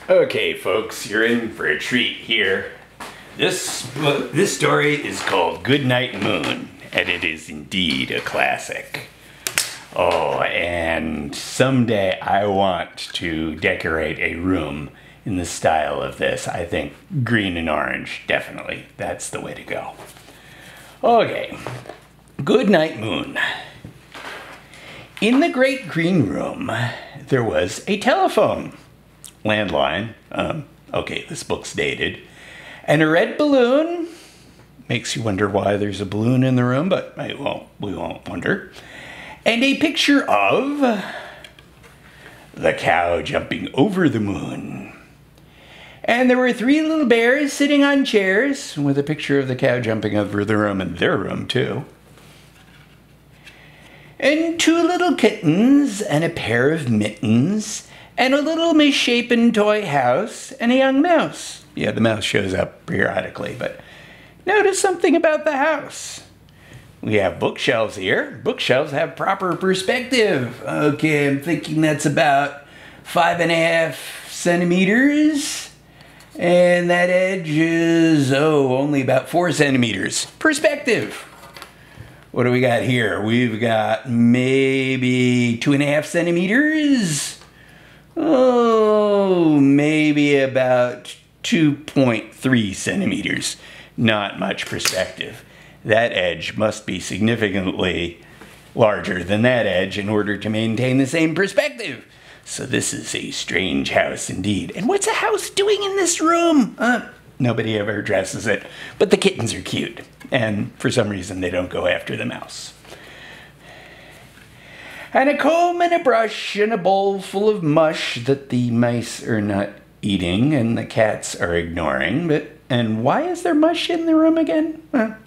Okay, folks, you're in for a treat here. This story is called Goodnight Moon, and it is indeed a classic. Oh, and someday I want to decorate a room in the style of this. I think green and orange, definitely. That's the way to go. Okay, Goodnight Moon. In the great green room, there was a telephone. Landline, okay, this book's dated, and a red balloon. Makes you wonder why there's a balloon in the room, but we won't wonder. And a picture of the cow jumping over the moon. And there were 3 little bears sitting on chairs with a picture of the cow jumping over the room in their room too. And 2 little kittens and a pair of mittens and a little misshapen toy house, and a young mouse. Yeah, the mouse shows up periodically, but notice something about the house. We have bookshelves here. Bookshelves have proper perspective. Okay, I'm thinking that's about 5.5 centimeters. And that edge is, only about 4 centimeters. Perspective. What do we got here? We've got maybe 2.5 centimeters. Oh, maybe about 2.3 centimeters. Not much perspective. That edge must be significantly larger than that edge in order to maintain the same perspective. So this is a strange house indeed. And what's a house doing in this room? Nobody ever addresses it, but the kittens are cute. And for some reason they don't go after the mouse. And a comb and a brush and a bowl full of mush that the mice are not eating and the cats are ignoring. And why is there mush in the room again?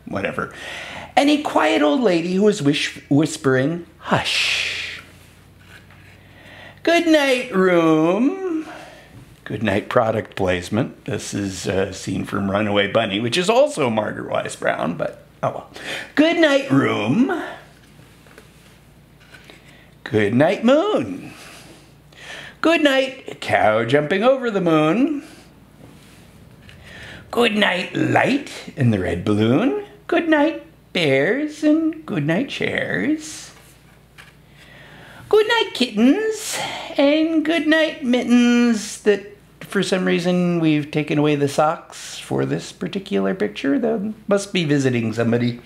Whatever. And a quiet old lady who is whispering, hush. Good night, room. Good night product placement. This is a scene from Runaway Bunny, which is also Margaret Wise Brown, but oh well. Good night, room. Good night, moon. Good night, cow jumping over the moon. Good night, light in the red balloon. Good night, bears, and good night, chairs. Good night, kittens, and good night, mittens that for some reason we've taken away the socks for this particular picture. They must be visiting somebody.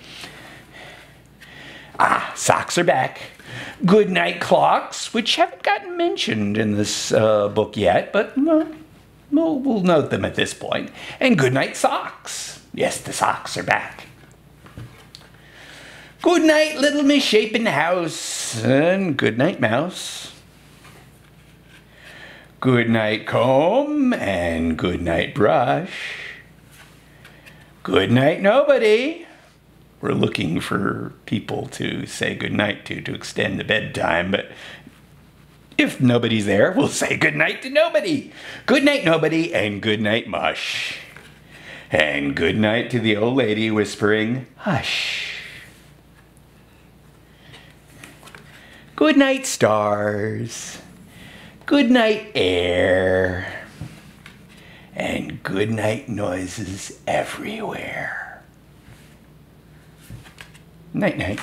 Socks are back. Good night clocks, which haven't gotten mentioned in this book yet, but we'll note them at this point. And good night socks. Yes, the socks are back. Good night, little misshapen house, and good night mouse. Good night comb, and good night brush. Good night nobody. We're looking for people to say goodnight to extend the bedtime, but if nobody's there, we'll say goodnight to nobody. Good night nobody, and good night mush. And good night to the old lady whispering, hush. Good night stars. Good night air. And good night noises everywhere. Night-night.